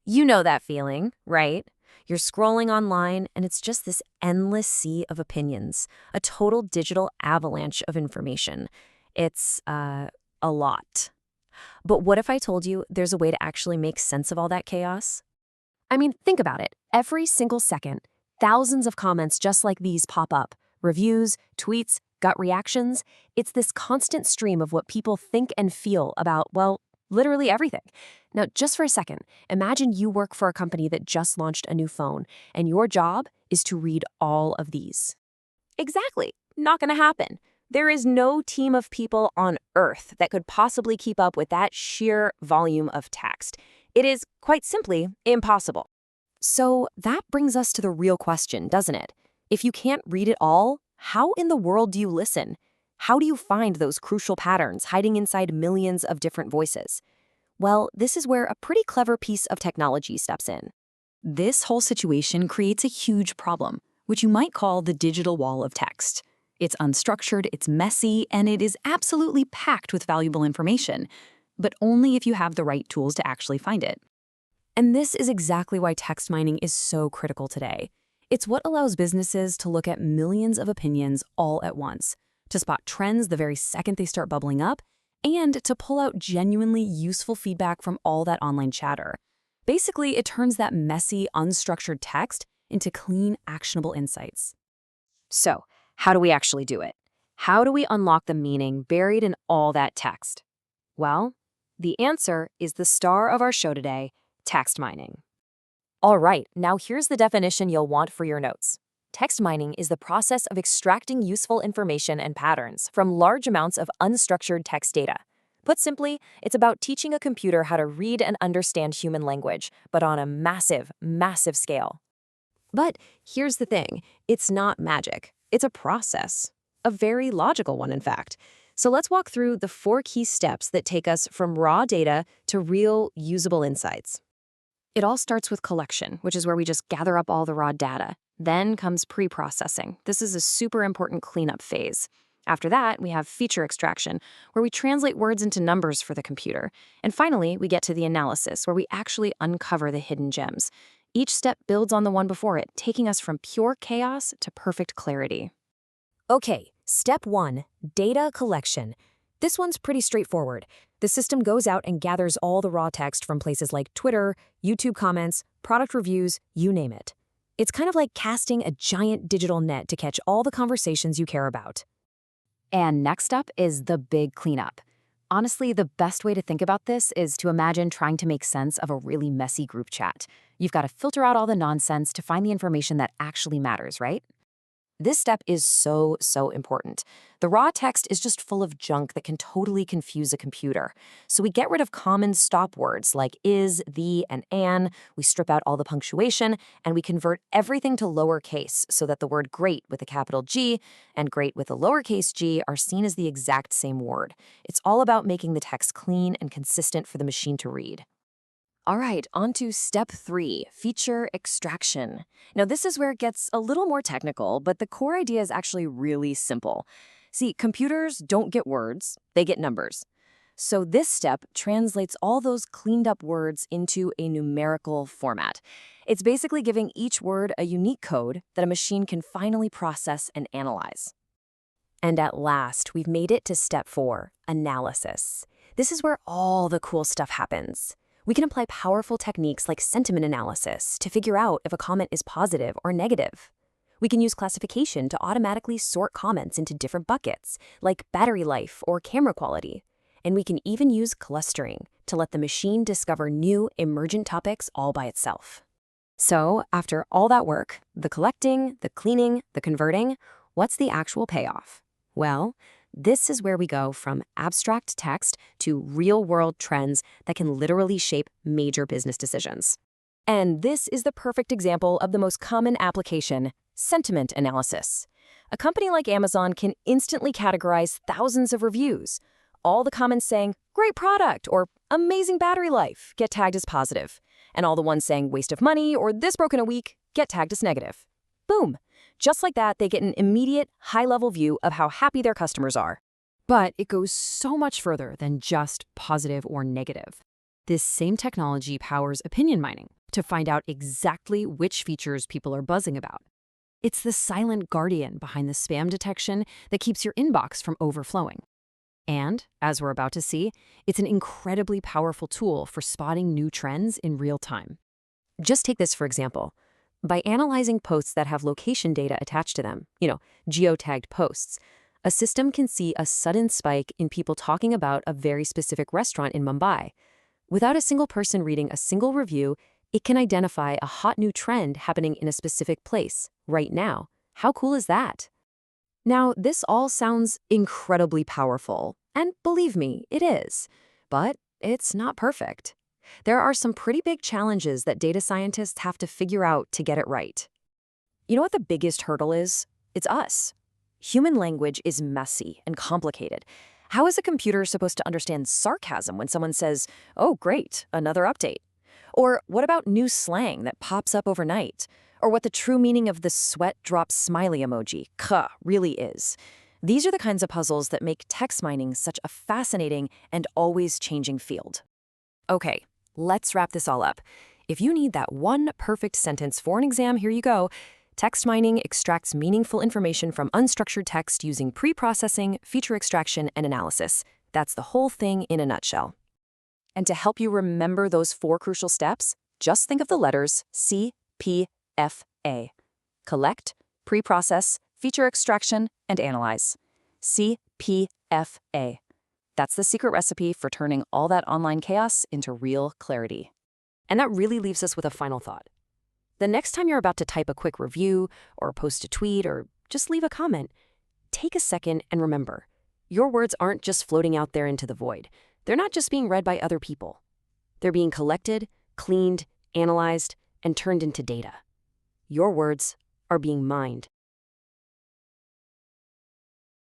You know that feeling, right? You're scrolling online and it's just this endless sea of opinions, a total digital avalanche of information. It's a lot. But what if I told you there's a way to actually make sense of all that chaos? I mean, think about it. Every single second, thousands of comments just like these pop up. Reviews, tweets, gut reactions. It's this constant stream of what people think and feel about, well, literally everything. Now, just for a second, imagine you work for a company that just launched a new phone, and your job is to read all of these. Exactly. Not going to happen. There is no team of people on Earth that could possibly keep up with that sheer volume of text. It is, quite simply, impossible. So that brings us to the real question, doesn't it? If you can't read it all, how in the world do you listen? How do you find those crucial patterns hiding inside millions of different voices? Well, this is where a pretty clever piece of technology steps in. This whole situation creates a huge problem, which you might call the digital wall of text. It's unstructured, it's messy, and it is absolutely packed with valuable information, but only if you have the right tools to actually find it. And this is exactly why text mining is so critical today. It's what allows businesses to look at millions of opinions all at once, to spot trends the very second they start bubbling up, and to pull out genuinely useful feedback from all that online chatter. Basically, it turns that messy, unstructured text into clean, actionable insights. So, how do we actually do it? How do we unlock the meaning buried in all that text? Well, the answer is the star of our show today, text mining. All right, now here's the definition you'll want for your notes. Text mining is the process of extracting useful information and patterns from large amounts of unstructured text data. Put simply, it's about teaching a computer how to read and understand human language, but on a massive, massive scale. But here's the thing, it's not magic. It's a process, a very logical one, in fact. So let's walk through the 4 key steps that take us from raw data to real, usable insights. It all starts with collection, which is where we just gather up all the raw data. Then comes pre-processing. This is a super important cleanup phase. After that, we have feature extraction, where we translate words into numbers for the computer. And finally, we get to the analysis, where we actually uncover the hidden gems. Each step builds on the one before it, taking us from pure chaos to perfect clarity. Okay, step 1, data collection. This one's pretty straightforward. The system goes out and gathers all the raw text from places like Twitter, YouTube comments, product reviews, you name it. It's kind of like casting a giant digital net to catch all the conversations you care about. And next up is the big cleanup. Honestly, the best way to think about this is to imagine trying to make sense of a really messy group chat. You've got to filter out all the nonsense to find the information that actually matters, right? This step is so important. The raw text is just full of junk that can totally confuse a computer. So we get rid of common stop words like is, the, and an. We strip out all the punctuation, and we convert everything to lowercase so that the word great with a capital G and great with a lowercase g are seen as the exact same word. It's all about making the text clean and consistent for the machine to read. All right, on to step 3, feature extraction. Now, this is where it gets a little more technical, but the core idea is actually really simple. See, computers don't get words, they get numbers. So this step translates all those cleaned up words into a numerical format. It's basically giving each word a unique code that a machine can finally process and analyze. And at last, we've made it to step 4, analysis. This is where all the cool stuff happens. We can apply powerful techniques like sentiment analysis to figure out if a comment is positive or negative. We can use classification to automatically sort comments into different buckets, like battery life or camera quality. And we can even use clustering to let the machine discover new, emergent topics all by itself. So, after all that work, the collecting, the cleaning, the converting, what's the actual payoff? Well, this is where we go from abstract text to real-world trends that can literally shape major business decisions. And this is the perfect example of the most common application, sentiment analysis. A company like Amazon can instantly categorize thousands of reviews. All the comments saying, "Great product," or "Amazing battery life," get tagged as positive. And all the ones saying, "Waste of money," or "This broke in a week," get tagged as negative. Boom! Just like that, they get an immediate, high-level view of how happy their customers are. But it goes so much further than just positive or negative. This same technology powers opinion mining to find out exactly which features people are buzzing about. It's the silent guardian behind the spam detection that keeps your inbox from overflowing. And, as we're about to see, it's an incredibly powerful tool for spotting new trends in real time. Just take this for example. By analyzing posts that have location data attached to them, geotagged posts, a system can see a sudden spike in people talking about a very specific restaurant in Mumbai. Without a single person reading a single review, it can identify a hot new trend happening in a specific place, right now. How cool is that? Now, this all sounds incredibly powerful, and believe me, it is. But it's not perfect. There are some pretty big challenges that data scientists have to figure out to get it right. You know what the biggest hurdle is? It's us. Human language is messy and complicated. How is a computer supposed to understand sarcasm when someone says, "Oh, great, another update"? Or what about new slang that pops up overnight? Or what the true meaning of the sweat drop smiley emoji, really is? These are the kinds of puzzles that make text mining such a fascinating and always changing field. Okay, let's wrap this all up. If you need that one perfect sentence for an exam, here you go. Text mining extracts meaningful information from unstructured text using pre-processing, feature extraction, and analysis. That's the whole thing in a nutshell. And to help you remember those 4 crucial steps, just think of the letters CPFA. Collect, pre-process, feature extraction, and analyze. CPFA. That's the secret recipe for turning all that online chaos into real clarity. And that really leaves us with a final thought. The next time you're about to type a quick review, or post a tweet, or just leave a comment, take a second and remember, your words aren't just floating out there into the void. They're not just being read by other people. They're being collected, cleaned, analyzed, and turned into data. Your words are being mined.